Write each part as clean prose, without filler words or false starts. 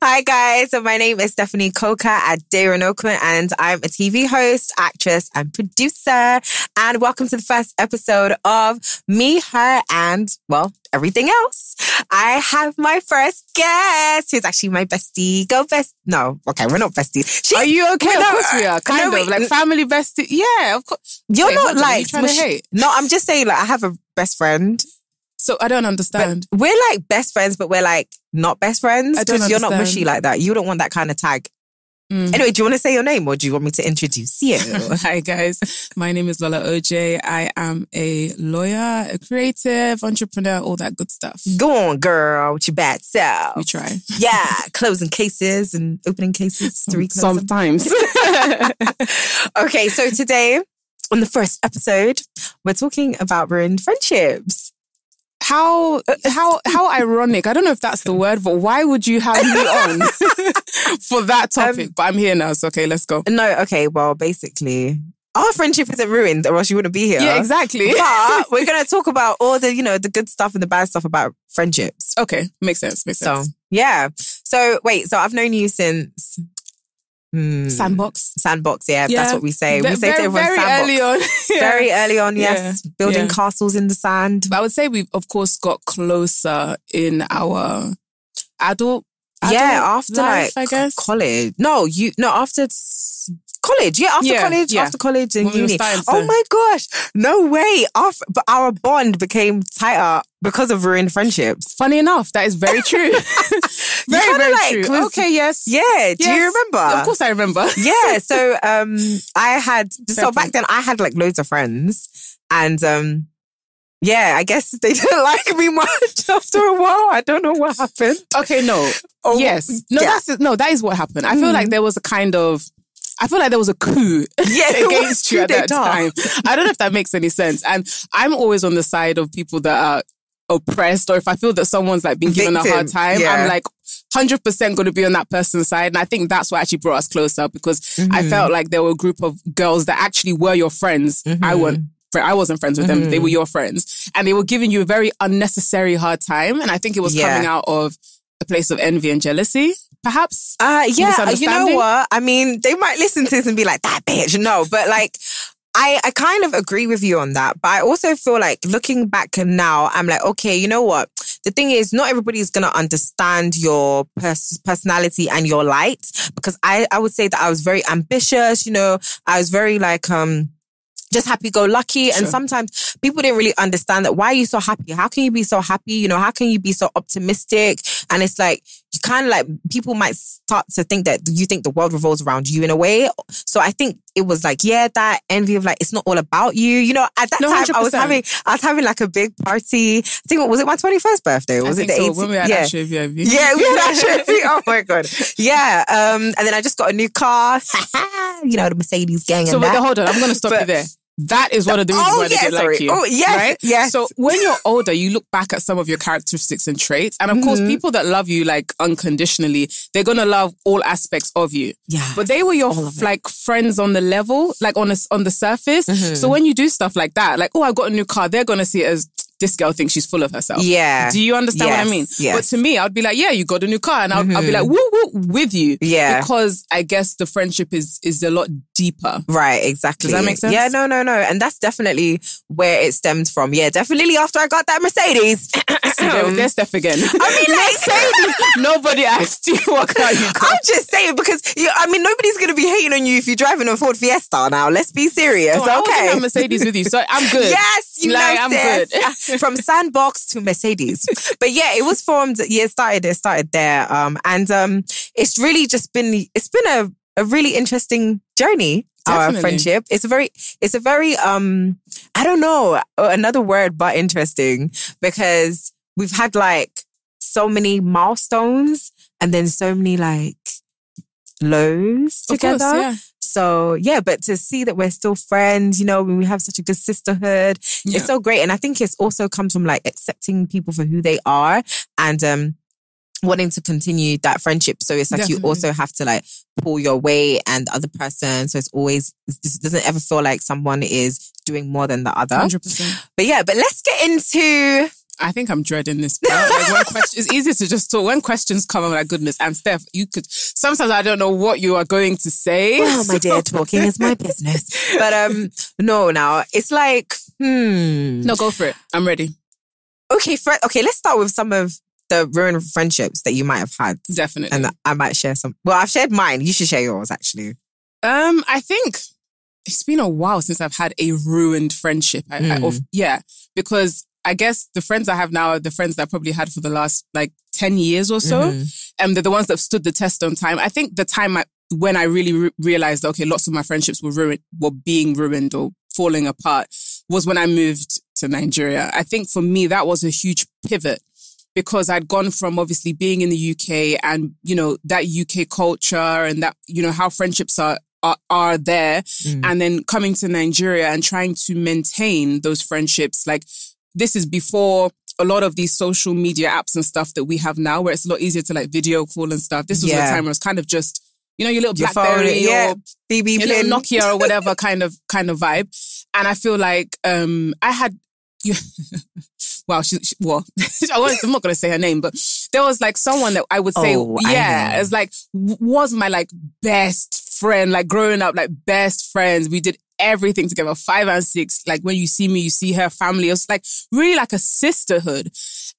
Hi guys, so my name is Stephanie Coker Aderinokun and I'm a TV host, actress and producer, and welcome to the first episode of Me, Her and, well, everything else. I have my first guest who's actually my bestie. No, okay, we're not besties. Are you okay? Of course we are. Kind of like family bestie. Yeah, of course. You're not like... you trying to hate? No, I'm just saying like I have a best friend. So I don't understand. But we're like best friends, but we're like not best friends because you're not mushy like that. You don't want that kind of tag. Anyway, do you want to say your name or do you want me to introduce you? Hi guys, my name is Lola Oj. I am a lawyer, a creative, entrepreneur, all that good stuff. Go on, girl, with your bad self. We try. Yeah, closing cases and opening cases. Sometimes. Okay, so today on the first episode, we're talking about ruined friendships. How ironic. I don't know if that's the word, but why would you have me on for that topic? But I'm here now, so okay, let's go. No, okay, well, basically, our friendship isn't ruined or else you wouldn't be here. Yeah, exactly. But we're going to talk about all the, the good stuff and the bad stuff about friendships. Okay, makes sense. So, yeah. So, wait, so I've known you since... Sandbox, yeah, that's what we say. We say to everyone very sandbox. early on. Very early on, yes. Building castles in the sand. But I would say we've, of course, got closer in our adult after life, like I guess. college. After college. Yeah, after college. After college and uni. Oh my gosh. No way. But our bond became tighter because of ruined friendships. Funny enough, that is very true. very true. Okay, yes. Yeah. Do you remember? Of course I remember. Yeah. So back then I had like loads of friends and I guess they didn't like me much after a while. I don't know what happened. Okay, no. Yes. No, that is what happened. I feel like there was a coup against you at that time. I don't know if that makes any sense. And I'm always on the side of people that are oppressed, or if I feel that someone's like been given a hard time, I'm like 100% going to be on that person's side. And I think that's what actually brought us closer because I felt like there were a group of girls that actually were your friends. I wasn't friends with them. They were your friends. And they were giving you a very unnecessary hard time. And I think it was coming out of a place of envy and jealousy, perhaps. You know what? I mean, they might listen to this and be like, that bitch. No, but like, I kind of agree with you on that. But I also feel like looking back now, I'm like, okay, you know what? The thing is, not everybody's going to understand your personality and your light. Because I would say that I was very ambitious, I was very like... just happy-go-lucky. Sure. And sometimes people didn't really understand that. Why are you so happy? How can you be so happy? How can you be so optimistic? And it's like, you kind of like, people might start to think that you think the world revolves around you in a way. So I think it was like, that envy of like, it's not all about you. At that time, 100%. I was having like a big party. I think, was it my 21st birthday? Was it the 18th? When we had that show VIP. Yeah, we had that show VIP. Oh my God. Yeah. And then I just got a new car. The Mercedes gang so, and that. Hold on. I'm going to stop you there. That is one of the reasons why they did like you. Oh, yes, right? yes. So when you're older, you look back at some of your characteristics and traits. And of course, people that love you like unconditionally, they're going to love all aspects of you. Yeah. But they were your like friends on the level, like on the surface. So when you do stuff like that, like, I got a new car, they're going to see it as, this girl thinks she's full of herself. Yeah. Do you understand what I mean? Yes. But to me, I'd be like, yeah, you got a new car. And I'll be like, woo, woo, with you. Yeah. Because I guess the friendship is a lot deeper. Right, exactly. Does that make sense? Yeah, no. And that's definitely where it stems from. Yeah, definitely after I got that Mercedes. There's Steph again. I mean, Mercedes. Nobody asked you what car you got. I'm just saying because, nobody's going to be hating on you if you're driving a Ford Fiesta now. Let's be serious, okay? I was in a Mercedes with you, so I'm good. Yes, I'm good. From Sandbox to Mercedes. But yeah, it was formed, it started there. And it's really just been, a really interesting journey. Definitely. Our friendship. It's a very, I don't know, another word, but interesting because we've had like so many milestones and then so many like lows together. Of course, yeah. So yeah, but to see that we're still friends, when we have such a good sisterhood, it's so great. And I think it's also comes from like accepting people for who they are and wanting to continue that friendship. So it's like you also have to like pull your weight and the other person. So it doesn't ever feel like someone is doing more than the other. 100%. But let's get into I think I'm dreading this part. Like it's easy to just talk. When questions come, I'm like, goodness. And Steph, sometimes I don't know what you are going to say. Well, my dear, talking is my business. But no, now it's like, No, go for it. I'm ready. Okay, let's start with some of the ruined friendships that you might have had. Definitely. And I might share some. Well, I've shared mine. You should share yours, actually. I think it's been a while since I've had a ruined friendship. Because I guess the friends I have now are the friends that I probably had for the last 10 years or so. And they're the ones that have stood the test on time. I think the time when I really realized, okay, lots of my friendships were being ruined or falling apart was when I moved to Nigeria. I think for me, that was a huge pivot because I'd gone from obviously being in the UK and, that UK culture and that, how friendships are there. And then coming to Nigeria and trying to maintain those friendships. This is before a lot of these social media apps and stuff that we have now, where it's a lot easier to video call and stuff. This was the time where it's kind of just, your little BlackBerry or BB your little Nokia or whatever kind of vibe. And I feel like I had, well, I'm not going to say her name, but there was someone that I would say, it's was my best friend, growing up, best friends. We did everything together, 5 and 6. When you see me, you see her family. It was really a sisterhood.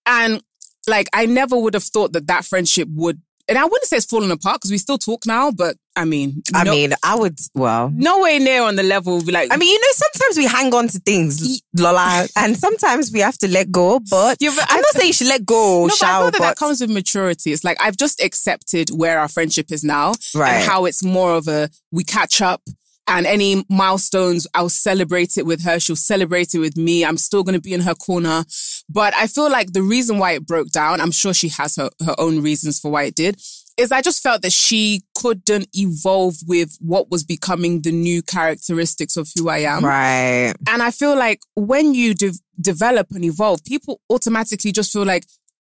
And I never would have thought that friendship would, and I wouldn't say it's fallen apart because we still talk now, but I would, nowhere near on the level. Sometimes we hang on to things, Lola, and sometimes we have to let go, but I'm not saying you should let go, but I feel that comes with maturity. It's I've just accepted where our friendship is now and how it's more of we catch up. And any milestones, I'll celebrate it with her. She'll celebrate it with me. I'm still going to be in her corner. But I feel the reason why it broke down, I'm sure she has her own reasons for why it did, is I just felt that she couldn't evolve with what was becoming the new characteristics of who I am. Right. And I feel when you develop and evolve, people automatically just feel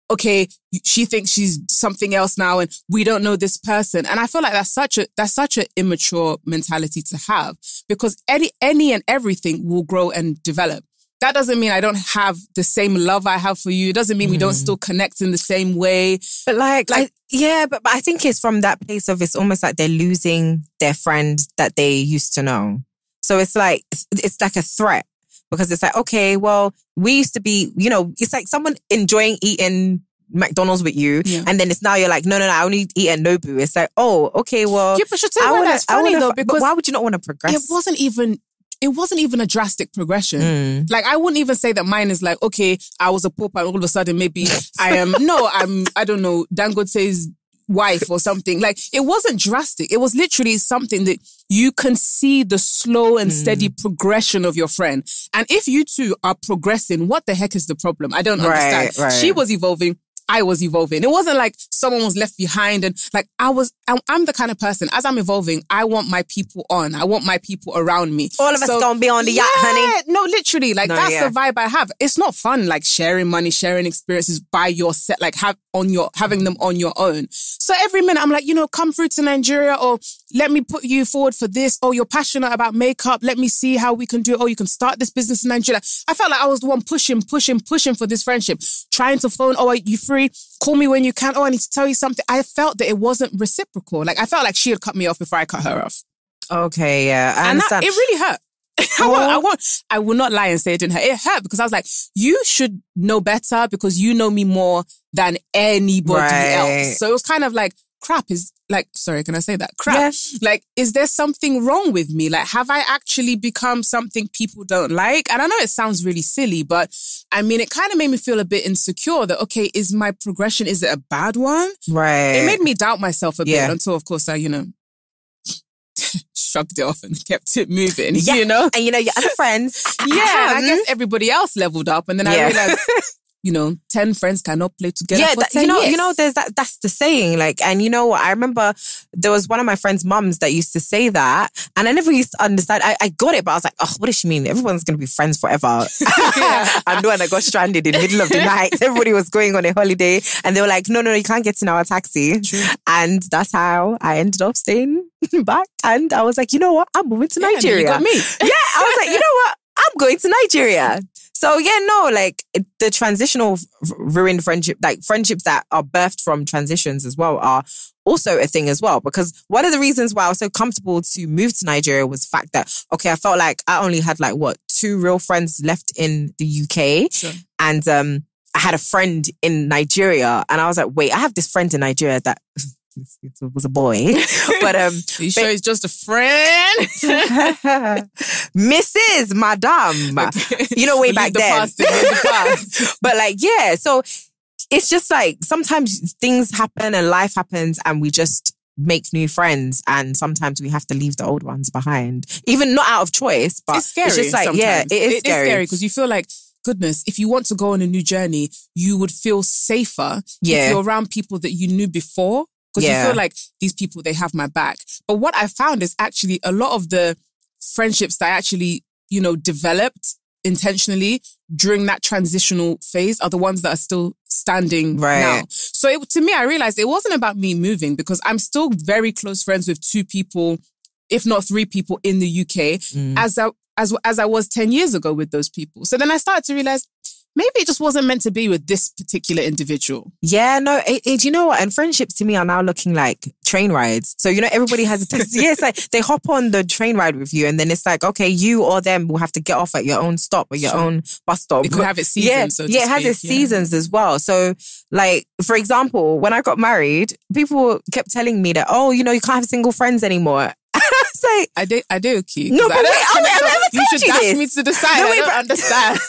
okay, she thinks she's something else now and we don't know this person. And I feel that's such an immature mentality to have because any and everything will grow and develop. That doesn't mean I don't have the same love I have for you. It doesn't mean we don't still connect in the same way. But but I think it's from that place of it's almost they're losing their friend that they used to know. So it's it's a threat. Because it's okay, well, we used to be, it's someone enjoying eating McDonald's with you. Yeah. And then it's now you're no, I only eat at Nobu. It's oh, okay, well. Yeah, but that's funny though, because why would you not want to progress? It wasn't even a drastic progression. I wouldn't even say that mine is okay, I was a pauper and all of a sudden maybe I don't know, Dangote's wife or something. It wasn't drastic. It was literally something that you can see the slow and steady progression of your friend. And if you two are progressing, what the heck is the problem? I don't understand. Right. She was evolving. I was evolving. It wasn't someone was left behind and I'm the kind of person, as I'm evolving, I want my people on. I want my people around me. All of us gonna be on the yacht, honey. No, literally. That's the vibe I have. It's not fun, sharing money, sharing experiences by yourself, having them on your own. So every minute I'm come through to Nigeria or let me put you forward for this. Oh, you're passionate about makeup. Let me see how we can do it. Oh, you can start this business in Nigeria. I felt I was the one pushing for this friendship. Trying to phone, oh, are you free? Call me when you can. Oh, I need to tell you something. I felt that it wasn't reciprocal. I felt she had cut me off before I cut her off. Okay, yeah. I understand. It really hurt. I will not lie and say it didn't hurt. It hurt because I was you should know better because you know me more than anybody else. So it was kind of crap is sorry, can I say that? Crap. Yeah. Is there something wrong with me? Have I actually become something people don't like? And I know it sounds really silly, but it kind of made me feel a bit insecure that, okay, is my progression, is it a bad one? Right. It made me doubt myself a bit until, of course, I, shrugged it off and kept it moving, And your other friends. I guess everybody else leveled up. And then I realized, 10 friends cannot play together for 10 years. There's that's the saying. And you know what? I remember there was one of my friend's mums that used to say that. And I never used to understand. I got it, but I was oh, what does she mean? Everyone's going to be friends forever. And when I got stranded in the middle of the night, everybody was going on a holiday. And they were no, you can't get in our taxi. True. And that's how I ended up staying back. And I was you know what? I'm moving to Nigeria. You got me. I was you know what? I'm going to Nigeria. So yeah, no, like the transitional ruined friendship, like friendships that are birthed from transitions as well are also a thing as well. Because one of the reasons why I was so comfortable to move to Nigeria was the fact that, okay, I felt like I only had like 2 real friends left in the UK. Sure. And I had a friend in Nigeria and I was like, wait, I have this friend in Nigeria that it was a boy. But Are you sure he's just a friend? Mrs. Madame. Okay. You know, way back then. The past. But like, yeah, so it's just like sometimes things happen and life happens and we just make new friends and sometimes we have to leave the old ones behind. Even not out of choice, but it's scary. It's just like, sometimes. Yeah, it is scary. It's scary because you feel like, goodness, if you want to go on a new journey, you would feel safer if you're around people that you knew before. Because you feel like these people, they have my back. But what I found is actually a lot of the friendships that I actually, developed intentionally during that transitional phase are the ones that are still standing now. So to me, I realized it wasn't about me moving because I'm still very close friends with 2 people, if not 3 people in the UK, as I was 10 years ago with those people. So then I started to realize, maybe it just wasn't meant to be with this particular individual. Yeah, no, you know what? And friendships to me are now looking like train rides. So, everybody has it's like they hop on the train ride with you and then it's like, okay, you or them will have to get off at your own stop or your own bus stop. It could have its seasons, it has its seasons as well. So, like, for example, when I got married, people kept telling me that, oh, you can't have single friends anymore. Like, I do, okay. No, but wait, have I ever told you should you dash this? me to the side. No, wait, I don't understand.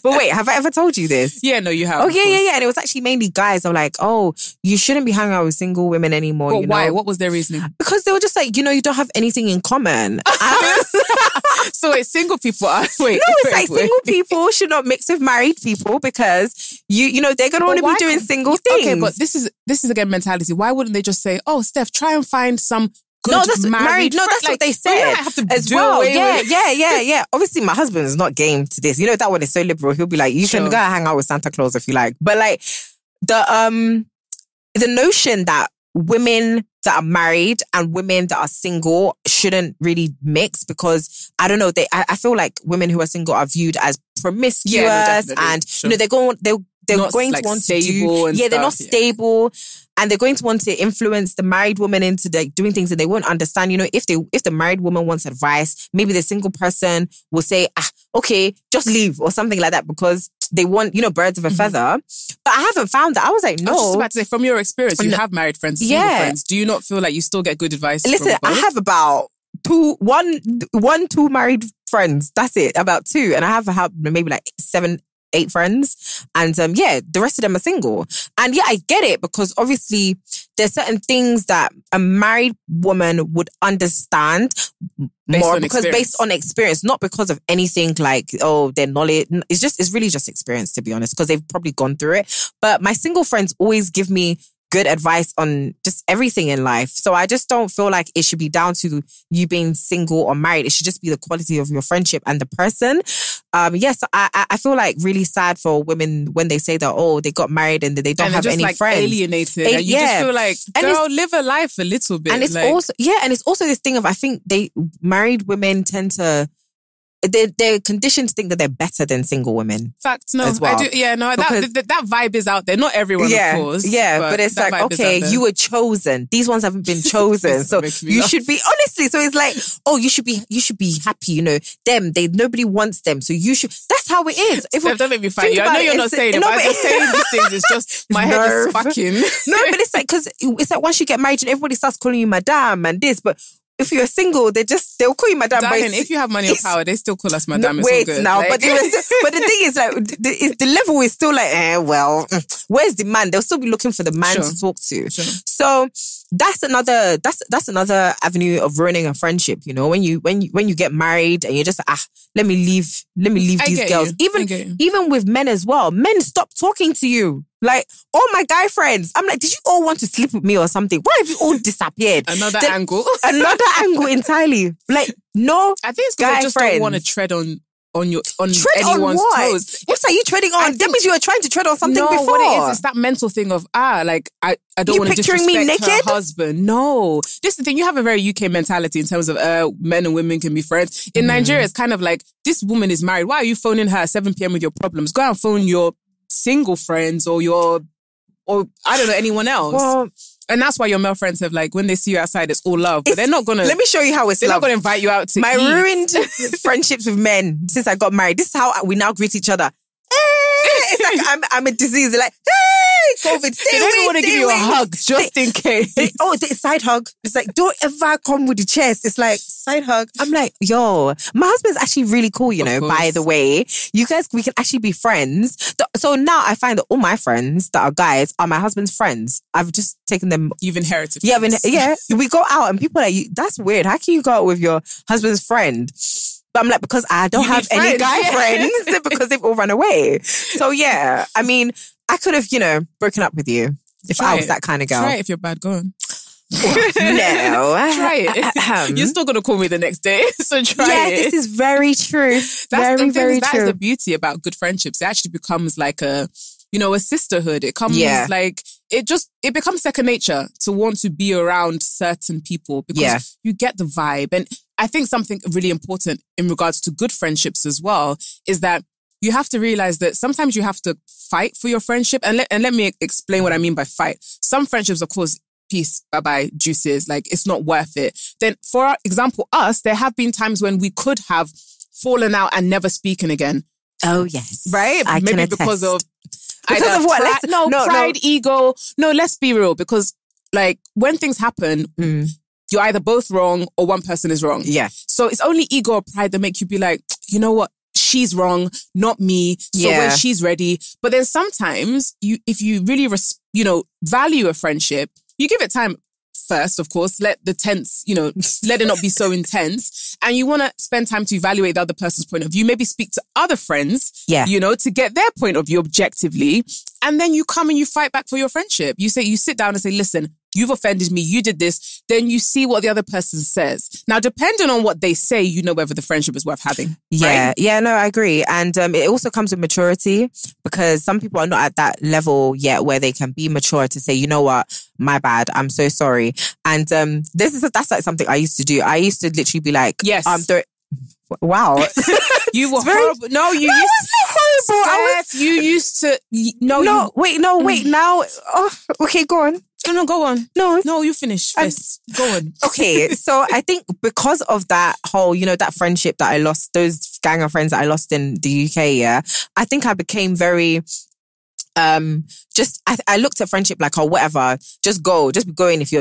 But wait, have I ever told you this? Yeah, no, you have. Oh, yeah. And it was actually mainly guys. I'm like, oh, you shouldn't be hanging out with single women anymore. But why? What was their reasoning? Because they were just like, you don't have anything in common. So wait, single people are... Wait, single people should not mix with married people because, they're going to want to be doing single things. Okay, but this is again mentality. Why wouldn't they just say, oh, Steph, try and find some... No, that's married. No, that's what they said. Have to as well. Yeah. Obviously, my husband is not game to this. That one is so liberal. He'll be like, you can go and hang out with Santa Claus if you like. But like the notion that women that are married and women that are single shouldn't really mix because I don't know. I feel like women who are single are viewed as promiscuous and they're going to want to do. They're not stable. And they're going to want to influence the married woman into doing things that they won't understand. If the married woman wants advice, maybe the single person will say, okay, just leave or something like that because they want, birds of a feather. But I haven't found that. I was like, no. I was just about to say, from your experience, you have married friends, single friends. Do you not feel like you still get good advice? Listen, I have about 2 married friends. That's it, about 2. And I have maybe like 7, 8 friends. And the rest of them are single. And I get it because obviously there's certain things that a married woman would understand more because based on experience, not because of anything like, their knowledge. It's really just experience, to be honest, because they've probably gone through it. But my single friends always give me good advice on just everything in life. So I just don't feel like it should be down to you being single or married. It should just be the quality of your friendship and the person. Yes, I feel like really sad for women when they say that, they got married and they don't have any friends. Alienated. And you just feel like, girl, live a life a little bit. And it's also this thing of, I think married women tend to, they're conditioned to think that they're better than single women. Fact, no, as well. I do. Yeah, no, that vibe is out there. Not everyone, of course. Yeah, but it's like, okay, you were chosen. These ones haven't been chosen, so you should be honestly. So it's like, you should be happy. Nobody wants them, so you should. That's how it is. Steph, don't make me fight you. I know you're not saying it, but I'm just saying these things. It's just my head is fucking. No, but it's like because it's like once you get married, and everybody starts calling you madame and this, but. If you're single, they'll call you madame. Darling, if you have money or power, they still call us madame. Wait now, but the thing is, like, the level is still like, where's the man? They'll still be looking for the man to talk to. Sure. So that's another avenue of ruining a friendship. When you get married and you're just like, let me leave these girls. Even with men as well, men stop talking to you. Like, all my guy friends, I'm like, did you all want to sleep with me or something? Why have you all disappeared? Another angle entirely. Like, no, I think it's because they just don't want to tread on on tread anyone's on toes. What's that you treading on? That means you were trying to tread on something before. What it is, it's that mental thing of, like, I don't want to disrespect me naked? her husband. No. This is the thing, you have a very UK mentality in terms of men and women can be friends. In Nigeria, it's kind of like, this woman is married. Why are you phoning her at 7 p.m. with your problems? Go out and phone your single friends or I don't know, anyone else. Well, and that's why your male friends have, like, when they see you outside, it's all love. But they're not going to... Let me show you how it's They're love. not going to invite you out to My eat. ruined friendships with men since I got married. This is how we now greet each other. It's like I'm a disease. They're like, hey, COVID, stay away, want to give you a hug just in case. It's side hug. It's like, don't ever come with the chest. It's like, side hug. I'm like, yo, my husband's actually really cool, you know, by the way. You guys, we can actually be friends. So now I find that all my friends that are guys are my husband's friends. I've just taken them. You've inherited friends. Yeah. We go out and people are like, that's weird. How can you go out with your husband's friend? But I'm like, because I don't have any guy friends because they've all run away. So yeah, I mean, I could have, broken up with you if I was that kind of girl. Try it if you're bad, go on. No. Try it. You're still going to call me the next day, so try it. Yeah, this is very true. That is the beauty about good friendships. It actually becomes like a sisterhood. It comes like, it becomes second nature to want to be around certain people because you get the vibe. And I think something really important in regards to good friendships as well is that you have to realize that sometimes you have to fight for your friendship. And let me explain what I mean by fight. Some friendships, of course, peace, bye-bye, juices, like it's not worth it. Then for example, there have been times when we could have fallen out and never spoken again. Oh, yes. Right? I Maybe can because of... Because of what? Pride, ego. No, let's be real. Because like when things happen... You're either both wrong or one person is wrong. Yeah. So it's only ego or pride that make you be like, you know what? She's wrong, not me. So when she's ready. But then sometimes if you really, value a friendship, you give it time first, of course. Let the tense, let it not be so intense. And you want to spend time to evaluate the other person's point of view. Maybe speak to other friends, to get their point of view objectively. And then you come and you fight back for your friendship. You sit down and say, listen, you've offended me, you did this, then you see what the other person says. Now, depending on what they say, you know whether the friendship is worth having. Yeah, right? yeah, no, I agree. And it also comes with maturity because some people are not at that level yet where they can be mature to say, you know what, my bad, I'm so sorry. And that's like something I used to do. I used to literally be like, yes. Wow. You were horrible. No, you used to. Horrible. You used to. No, wait. Now, okay, go on. No, go on. No, you finish first. Go on. Okay, so I think because of that whole, that friendship that I lost, those gang of friends that I lost in the UK, I think I became very... I looked at friendship like, oh, whatever, just go, just be going. If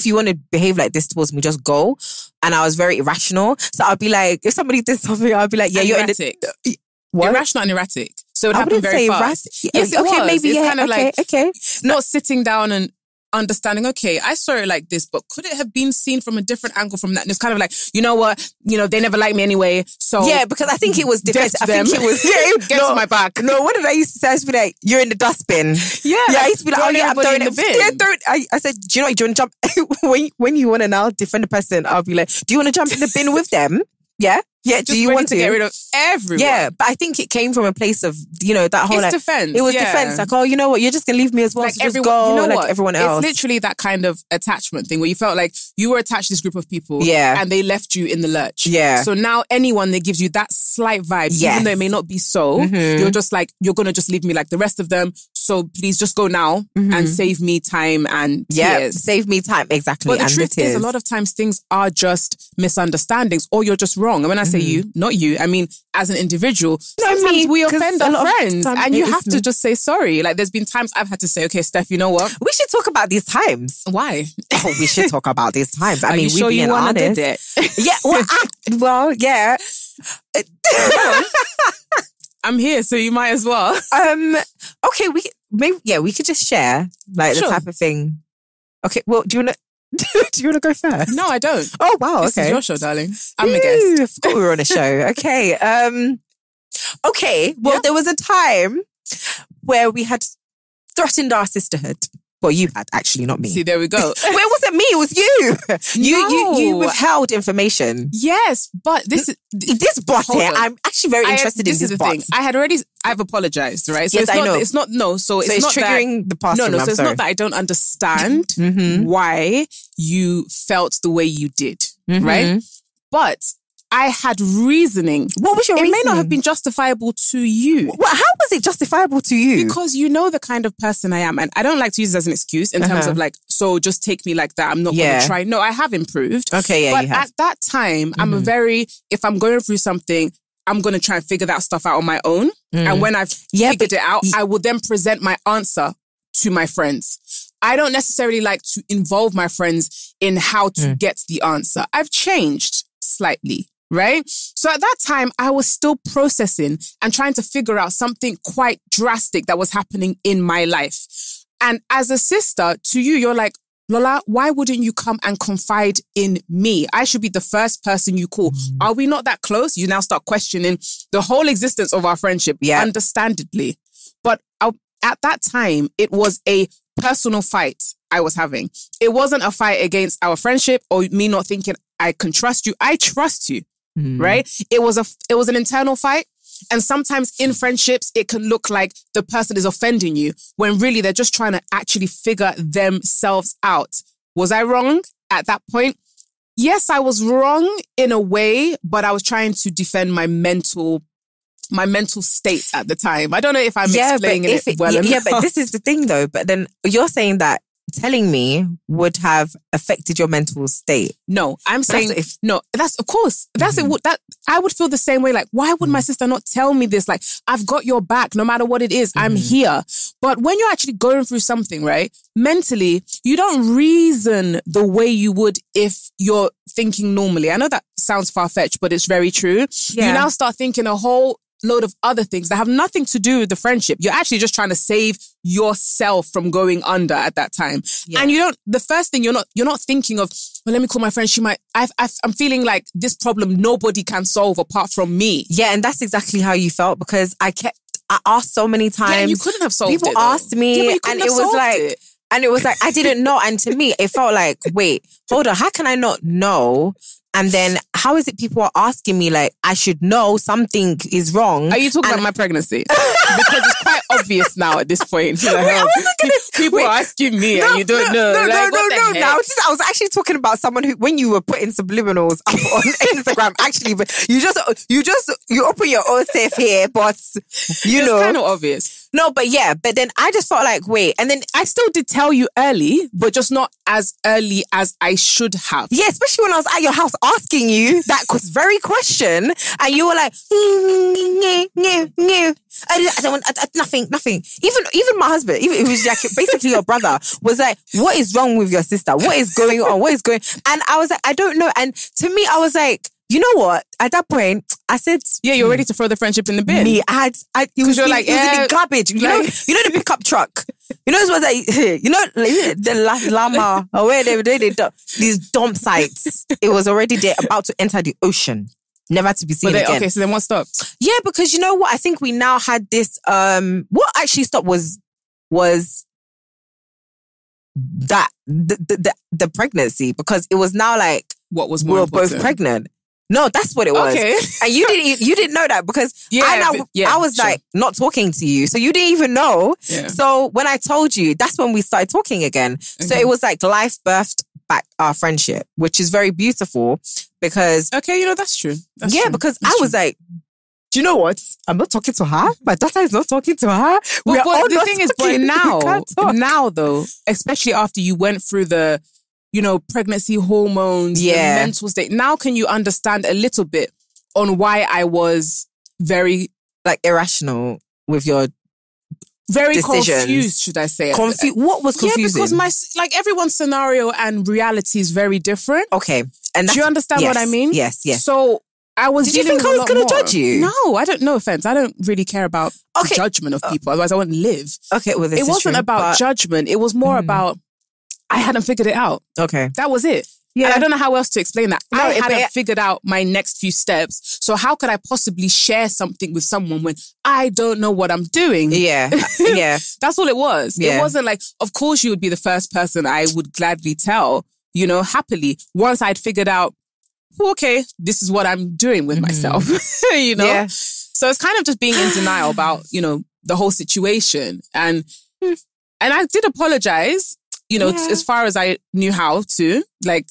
you want to behave like this towards me, just go. And I was very irrational. So I'd be like, if somebody did something, I'd be like, yeah, you're erratic. What? Irrational and erratic. So it happened very fast. Yes, it was. Maybe it's kind of like not sitting down and understanding, okay, I saw it like this, but could it have been seen from a different angle from that? And it's kind of like, you know what? They never liked me anyway. So yeah, because I think it was defensive. I think it was get to my back. No, what did I used to say? I used to be like, you're in the dustbin. Yeah, I used to be like, I'm throwing it in the bin. I said, do you know what? Do you want to jump when you want to now defend a person? I'll be like, do you want to jump in the bin with them? Yeah. Yeah, do you want to get rid of everyone? Yeah, but I think it came from a place of, that whole... It's defense. It was defense. Like, oh, you know what? You're just going to leave me as well. Like so just go, like everyone else. It's literally that kind of attachment thing where you felt like you were attached to this group of people and they left you in the lurch. Yeah. So now anyone that gives you that slight vibe, even though it may not be so, you're just like, you're going to just leave me like the rest of them. So please just go now and save me time and tears. Yeah, save me time. Exactly. But the truth is, a lot of times things are just misunderstandings or you're just wrong. And when I say you, not you, I mean, as an individual, sometimes we offend our friends and you have to just say sorry. Like there's been times I've had to say, okay, Steph, you know what? We should talk about these times. Why? Oh, we should talk about these times. I mean, we being honest. Did it? Yeah, yeah. I'm here, so you might as well. Okay, we could just share like the type of thing. Okay, well, do you want to? Do you want to go first? No, I don't. Oh wow, okay. This is your show, darling. I'm a guest. I forgot we were on a show. Okay. Okay. Well, there was a time where we had threatened our sisterhood. Well, you had, actually, not me. See, there we go. Well, it wasn't me, it was you. You withheld information. Yes, but this bot here, I'm actually very interested in this bot. Thing. I've apologized, right? So yes, I know. It's not triggering the past. No, so it's not that I don't understand why you felt the way you did, right? But I had reasoning. What was your reasoning? It may not have been justifiable to you. Well, how was it justifiable to you? Because you know the kind of person I am. And I don't like to use it as an excuse in terms of like, so just take me like that. I'm not going to try. No, I have improved. Okay, but you have. At that time, if I'm going through something, I'm going to try and figure that stuff out on my own. And when I've figured it out, I will then present my answer to my friends. I don't necessarily like to involve my friends in how to get the answer. I've changed slightly. Right? So at that time, I was still processing and trying to figure out something quite drastic that was happening in my life. And as a sister to you, you're like, Lola, why wouldn't you come and confide in me? I should be the first person you call. Are we not that close? You now start questioning the whole existence of our friendship, understandably. But at that time, it was a personal fight I was having. It wasn't a fight against our friendship or me not thinking I can trust you. I trust you. Right? It was an internal fight. And sometimes in friendships, it can look like the person is offending you when really they're just trying to actually figure themselves out. Was I wrong at that point? Yes, I was wrong in a way, but I was trying to defend my mental state at the time. I don't know if I'm explaining it well enough. Yeah, but this is the thing though. But then you're saying that telling me would have affected your mental state. No, I'm saying that's of course. That's it. That I would feel the same way. Like, why would my sister not tell me this? Like, I've got your back no matter what it is. I'm here. But when you're actually going through something, right? Mentally, you don't reason the way you would if you're thinking normally. I know that sounds far-fetched, but it's very true. Yeah. You now start thinking a whole load of other things that have nothing to do with the friendship. You're actually just trying to save yourself from going under at that time. Yeah. And the first thing you're not thinking of, well, let me call my friend. She might, I'm feeling like this problem nobody can solve apart from me. Yeah. And that's exactly how you felt because I asked so many times. Yeah, you couldn't have solved People it. People asked me and it was like, I didn't know. And to me, it felt like, wait, hold on. How can I not know? And then how is it people are asking me like, I should know something is wrong? Are you talking about my pregnancy? Because it's quite obvious now at this point. People are asking me and you don't know. No. Now, I was actually talking about someone who, when you were putting subliminals up on Instagram, actually, but you open your own safe here, but it's kind of obvious. No, but then I just felt like, wait, and then I still did tell you early, but just not as early as I should have. Yeah, especially when I was at your house asking you that very question, and you were like, I don't want nothing. Even my husband, even it was like basically your brother, was like, what is wrong with your sister? What is going on? And I was like, I don't know. And to me, I was like, you know what? At that point, I said, "Yeah, you're ready to throw the friendship in the bin." Me, it was in the garbage. You know the pickup truck. You know it was like the llama or where they these dump sites. It was already there, about to enter the ocean, never to be seen again. Okay, so then what stopped? Yeah, because you know what? I think we now had this. What actually stopped was that the pregnancy, because it was now like what was more important? We were both pregnant. No, that's what it was. Okay. And you didn't know that because I was like not talking to you. So you didn't even know. Yeah. So when I told you, that's when we started talking again. Okay. So it was like life birthed back our friendship, which is very beautiful because... Okay, that's true. That's true. Because I was like, do you know what? I'm not talking to her. My daughter is not talking to her. But the thing is, now though, especially after you went through the... pregnancy hormones, the mental state. Now can you understand a little bit on why I was very irrational with your very decisions? Confused, should I say? What was confusing? Yeah, because everyone's scenario and reality is very different. Okay. And do you understand what I mean? Yes. So I was Did you think I was going to judge you? No, I don't. No offense. I don't really care about the judgment of people. Otherwise, I wouldn't live. Okay, well, it wasn't about judgment. It was more about I hadn't figured it out. Okay. That was it. Yeah. And I don't know how else to explain that. No, I hadn't figured out my next few steps. So how could I possibly share something with someone when I don't know what I'm doing? Yeah. Yeah. That's all it was. Yeah. It wasn't like, of course you would be the first person I would gladly tell, you know, happily. Once I'd figured out, okay, this is what I'm doing with myself, you know? Yeah. So it's kind of just being in denial about, you know, the whole situation. And I did apologize, you know, as far as I knew how to. Like,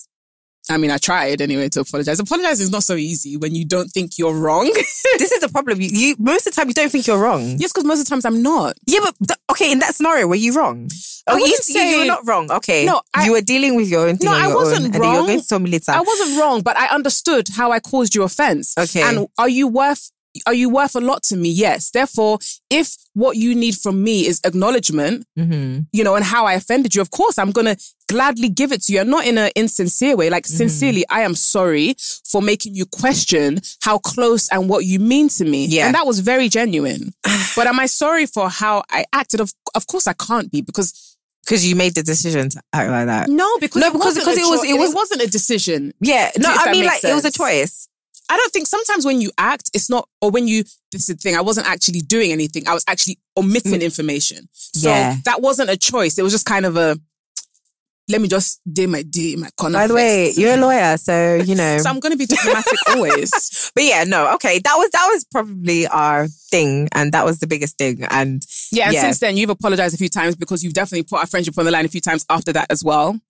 I mean, I tried anyway to apologize. Apologizing is not so easy when you don't think you're wrong. This is the problem. You most of the time you don't think you're wrong. Yes, because most of the times I'm not. Yeah, but okay, in that scenario, were you wrong? Oh, you were not wrong. Okay. No, you were dealing with your own thing. No, I wasn't wrong. And you're going to tell me later. I wasn't wrong, but I understood how I caused you offense. Okay. And are you worth a lot to me? Yes. Therefore, if what you need from me is acknowledgement, you know, and how I offended you, of course, I'm going to gladly give it to you. And not in an insincere way. Like, sincerely, I am sorry for making you question how close and what you mean to me. Yeah. And that was very genuine. But am I sorry for how I acted? Of course I can't be, because you made the decision to act like that. No, because it wasn't a decision. Yeah. No, I mean, like, it was a choice. I don't think sometimes when you act, it's not, or when you, this is the thing, I wasn't actually doing anything. I was actually omitting information. So that wasn't a choice. It was just kind of a, let me just do my corner. By the way, you're a lawyer, so, you know. So I'm going to be diplomatic always. But yeah, no, okay. That was probably our thing, and that was the biggest thing. And since then, you've apologized a few times because you've definitely put our friendship on the line a few times after that as well.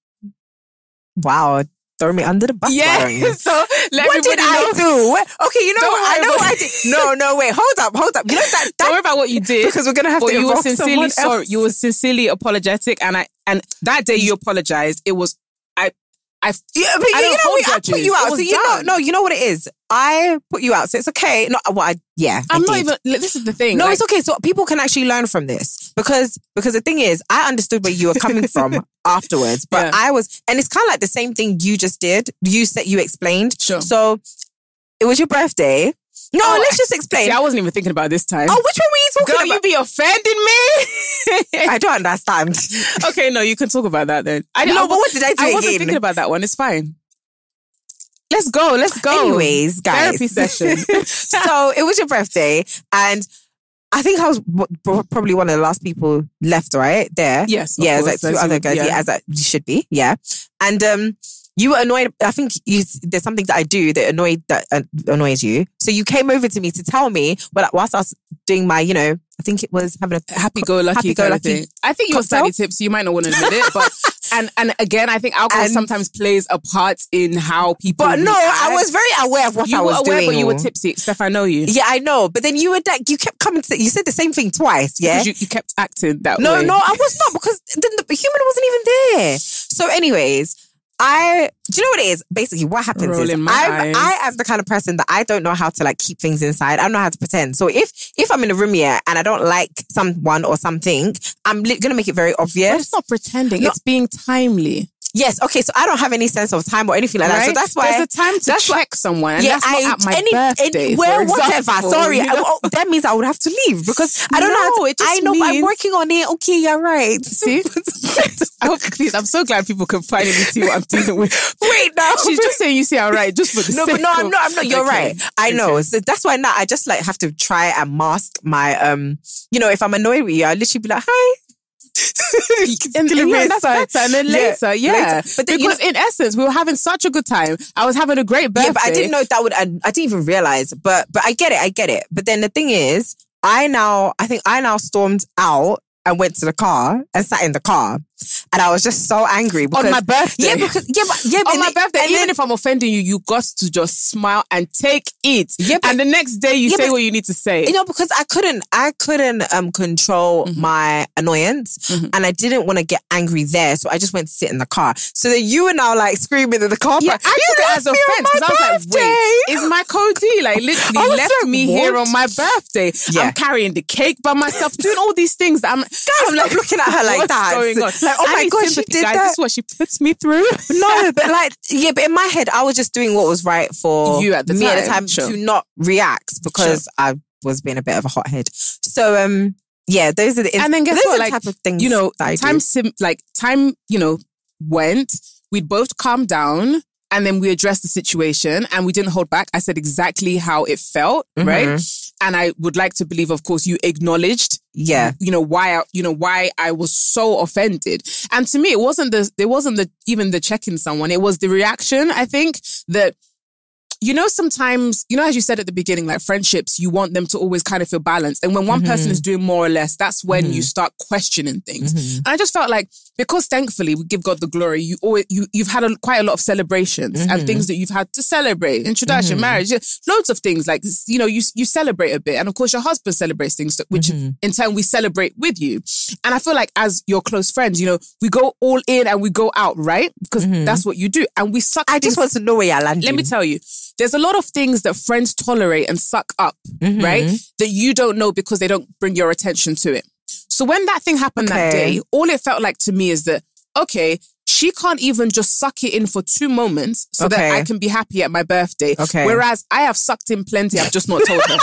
Wow. Throw me under the bus. Yeah. So what did I do? Okay, you know what? I know what I did. No, wait. Hold up. You know that don't worry about what you did, because we're gonna have to. You were sincerely sorry. You were sincerely apologetic, and that day you apologized. It was I put you out. So you know what it is. I put you out, so it's okay. No, I'm not even. This is the thing. No, it's okay. So people can actually learn from this, because the thing is, I understood where you were coming from afterwards, but I was, and it's kind of like the same thing you just did. You explained. Sure. So it was your birthday. No, let's just explain. See, I wasn't even thinking about this time. Oh, which one were you talking about? Girl, you be offending me. I don't understand. Okay, no, you can talk about that then. But what did I do I wasn't thinking about that one. It's fine. Let's go. Anyways, guys. Therapy session. So it was your birthday, and I think I was probably one of the last people left, right? There. Yes. Yeah, it's like two other guys. Yeah, as you should be. Yeah. And you were annoyed. I think there's something that I do that annoys you. So you came over to me to tell me, whilst I was doing my, you know, I think it was having a happy-go-lucky thing. I think you were slightly tipsy. You might not want to admit it, but and again, I think alcohol sometimes plays a part in how people. But no, I was very aware of what I was doing. But you were tipsy, Steph. I know you. Yeah, I know. But then you kept coming to. You said the same thing twice. Yeah, because you kept acting that way. No, I was not, because the human wasn't even there. So, anyways. Do you know what it is? Basically, what happens is I am the kind of person that I don't know how to like keep things inside. I don't know how to pretend. So if I'm in a room here and I don't like someone or something, I'm going to make it very obvious. But it's not pretending. It's being timely. Yes, okay, so I don't have any sense of time or anything like that. So that's why... There's a time to check someone, and that's not at my birthday, whatever. Sorry, that means I would have to leave, because I don't know. I know, but I'm working on it. Okay, you're right. See? I'm so glad people can finally see what I'm dealing with. Wait, now. She's just saying you see how right, just for the sake No, I'm not. You're right. I know. So that's why now I just like have to try and mask my, you know, if I'm annoyed with you, I literally be like, hi. and that's better. And then later. But then, because in essence, we were having such a good time. I was having a great birthday. Yeah, but I didn't know that would. I didn't even realize. But I get it. But then the thing is, I think I now stormed out and went to the car and sat in the car. And I was just so angry because... On my birthday? On my birthday. Even if I'm offending you, you got to just smile and take it. Yeah, and the next day you say what you need to say. You know, because I couldn't control my annoyance, and I didn't want to get angry there. So I just went to sit in the car. So then you were now like screaming in the car. Yeah, I took it as offense because I was like, wait, is my Cody like literally left me here on my birthday? Yeah. I'm carrying the cake by myself, doing all these things that I'm like looking at her like that. What's going on? Like, oh my God, she did guys, that. This is what she puts me through. No, but but in my head, I was just doing what was right for you at the time to not react, because I was being a bit of a hothead. So, those are the and then guess what? Like, type of things, you know, time went. we'd both calm down and then we addressed the situation and we didn't hold back. I said exactly how it felt, right? And I would like to believe, of course, you acknowledged, why I was so offended. And to me, it wasn't even the checking someone. It was the reaction. I think that, sometimes, as you said at the beginning, like friendships, you want them to always kind of feel balanced. And when one person is doing more or less, that's when you start questioning things. And I just felt like, because thankfully we give God the glory, you've had quite a lot of celebrations and things that you've had to celebrate. Introduction, marriage, loads of things like, you celebrate a bit. And of course your husband celebrates things, which in turn we celebrate with you. And I feel like as your close friends, we go all in and we go out, right? Because that's what you do. And we suck. I just want to know where you're landing. Let me tell you. There's a lot of things that friends tolerate and suck up, right? That you don't know because they don't bring your attention to it. So when that thing happened that day, all it felt like to me is that, okay, she can't even just suck it in for 2 moments so that I can be happy at my birthday. Whereas I have sucked in plenty, I've just not told her.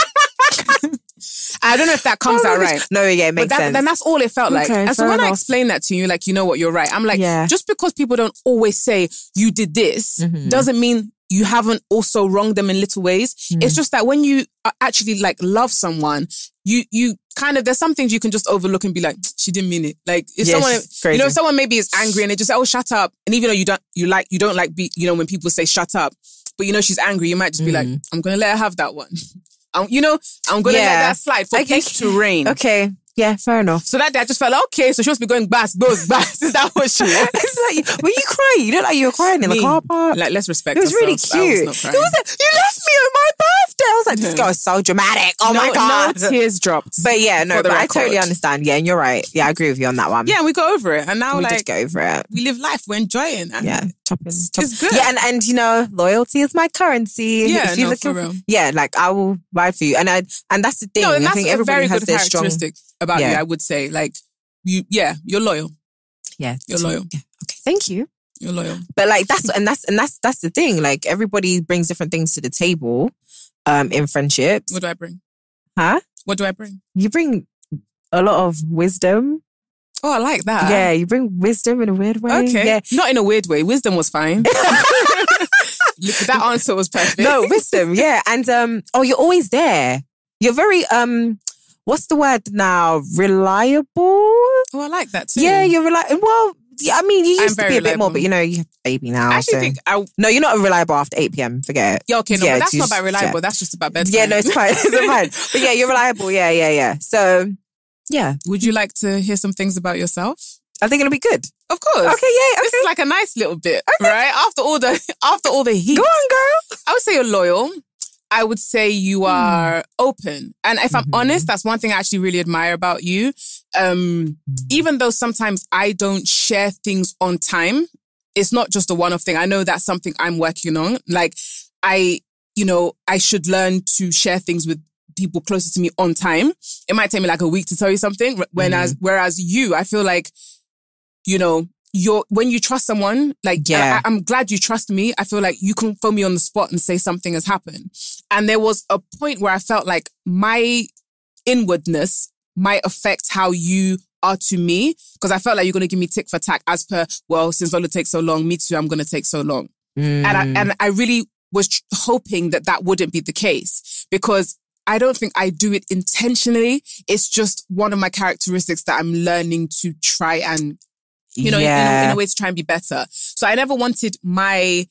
I don't know if that comes out right. No, yeah, it makes sense. Then that's all it felt like. And so when I explained that to you, like, you know what, you're right. I'm like, just because people don't always say you did this, doesn't mean you haven't also wronged them in little ways. It's just that when you actually like love someone, you kind of, there's some things you can just overlook and be like, she didn't mean it. Like if if someone maybe is angry and they just say, oh, shut up. And even though you don't like when people say shut up, but she's angry, you might just be like, I'm going to let her have that one. I'm going to let that slide for peace to reign. Okay. Yeah, fair enough. So that day I just felt like, okay, so she must be going bass. Is that what she was? It's like, were you crying? You look like you were crying in the car park. Like, let's respect It was ourselves. really cute. It was like, you left me on my birthday. I was like, this girl is so dramatic. Oh my God. No tears dropped. But yeah, no, but I totally understand. Yeah, and you're right. Yeah, I agree with you on that one. Yeah, and we got over it. And now we just go over it. We live life. We're enjoying it. Yeah, it's good. Yeah, and loyalty is my currency. Yeah, for real. Yeah, like I will ride for you. And that's the thing. No, and I think everybody has their characteristic about you, I would say. Like, you're loyal. Yeah. You're loyal. Yeah. Okay, thank you. You're loyal. But like that's the thing. Like everybody brings different things to the table in friendships. What do I bring? Huh? What do I bring? You bring a lot of wisdom. Oh, I like that. Yeah, you bring wisdom in a weird way. Okay. Yeah. Not in a weird way. Wisdom was fine. That answer was perfect. No, wisdom, yeah. And you're always there. You're very what's the word now? Reliable? Oh, I like that too. Yeah, you're reliable. Well, I mean, you used to be a bit more, but you have a baby now. I actually think no, you're not reliable after 8 p.m. Forget it. Yeah, okay, no, but that's not about reliable. Yeah. That's just about bedtime. Yeah, no, it's fine. It's fine. But yeah, you're reliable. Yeah. So, yeah. Would you like to hear some things about yourself? I think it'll be good. Of course. Okay, yeah. Okay. This is like a nice little bit, right? After all the heat. Go on, girl. I would say you're loyal. I would say you are open. And if I'm honest, that's one thing I actually really admire about you. Even though sometimes I don't share things on time, it's not just a one-off thing. I know that's something I'm working on. Like I should learn to share things with people closer to me on time. It might take me like a week to tell you something. Whereas you, I feel like, when you trust someone, like, I'm glad you trust me. I feel like you can phone me on the spot and say something has happened. And there was a point where I felt like my inwardness might affect how you are to me, because I felt like you're going to give me tick for tack as per, well, since Lola takes so long, me too, I'm going to take so long. And I really was hoping that wouldn't be the case, because I don't think I do it intentionally. It's just one of my characteristics that I'm learning to try and in a way to try and be better. So I never wanted my,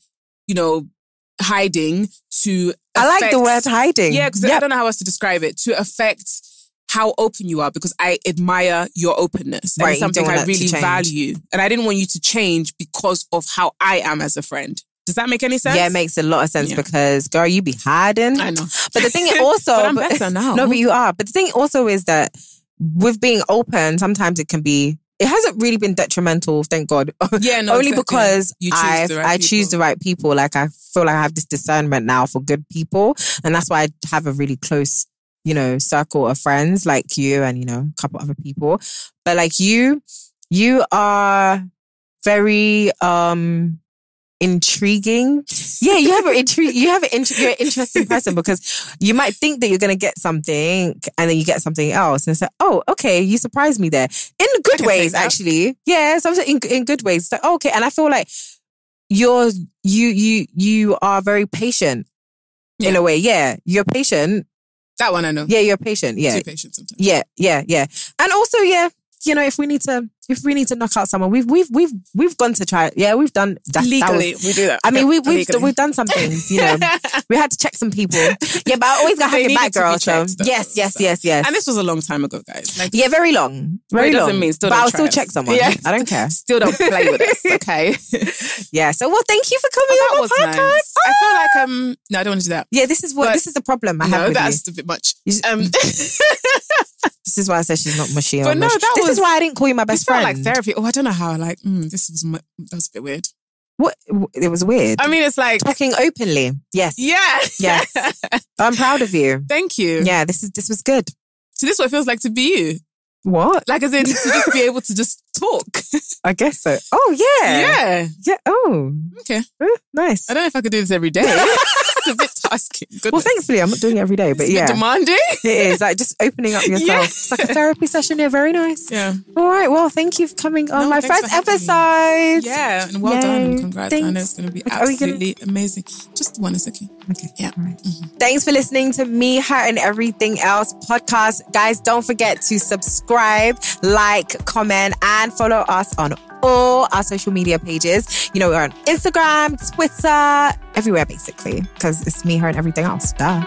hiding to affect, I like the word hiding. Yeah, because I don't know how else to describe it, to affect how open you are, because I admire your openness. And it's something I really value. And I didn't want you to change because of how I am as a friend. Does that make any sense? Yeah, it makes a lot of sense because, girl, you be hiding. I know. But the thing also... but I'm better now. No, but you are. But the thing also is that with being open, sometimes it can be... It hasn't really been detrimental, thank God. Yeah, no, only because I choose the right people. Like I feel like I have this discernment now for good people, and that's why I have a really close, circle of friends like you and a couple other people. But like you are very intriguing. Yeah, you're an interesting person, because you might think that you're going to get something and then you get something else. And it's like, oh, okay, you surprised me there. In good ways, actually. Yeah, sometimes in good ways. It's like, oh, okay. And I feel like you are very patient in a way. Yeah, you're patient. That one I know. Yeah, you're patient. Yeah, too patient sometimes. Yeah. And also, yeah, you know, if we need to knock out someone, we've gone to try. Yeah, we've done that. Legally, we do that. I mean, we've done some things. You know, we had to check some people. Yeah, but I always gotta have your back, girl. So yes. And this was a long time ago, guys. Like, yeah, very long. Very long. Doesn't mean still. But I'll still check someone. Yeah. I don't care. Still don't play with us. Okay. Yeah. So thank you for coming on the podcast. Nice. I feel like no, I don't want to do that. Yeah, this is the problem I have with you. No, that's a bit much. This is why I said she's not mushy. But no, this is why I didn't call you my best friend. Like therapy. Oh, I don't know how. Like, that was a bit weird. What? It was weird. I mean, it's like talking openly. Yes. Yeah. Yes. I'm proud of you. Thank you. Yeah, this was good. So this is what it feels like to be you. What? Like, as in to just be able to just talk. I guess so. Oh yeah. Yeah. Oh. Okay. Nice. I don't know if I could do this every day. It's a bit tasking. Goodness. Well, thankfully, I'm not doing it every day, but it's a bit demanding. It is like just opening up yourself. Yeah. It's like a therapy session. Yeah, very nice. Yeah. All right. Well, thank you for coming on my first episode. Yeah, and well done. Congrats. I know it's going to be absolutely amazing. Just one is okay. Okay. Yeah. Right. Thanks for listening to Me, Her, and Everything Else podcast. Guys, don't forget to subscribe, like, comment, and follow us on all our social media pages. You know, we're on Instagram, Twitter, everywhere basically, because it's Me, Her, and Everything Else. Duh.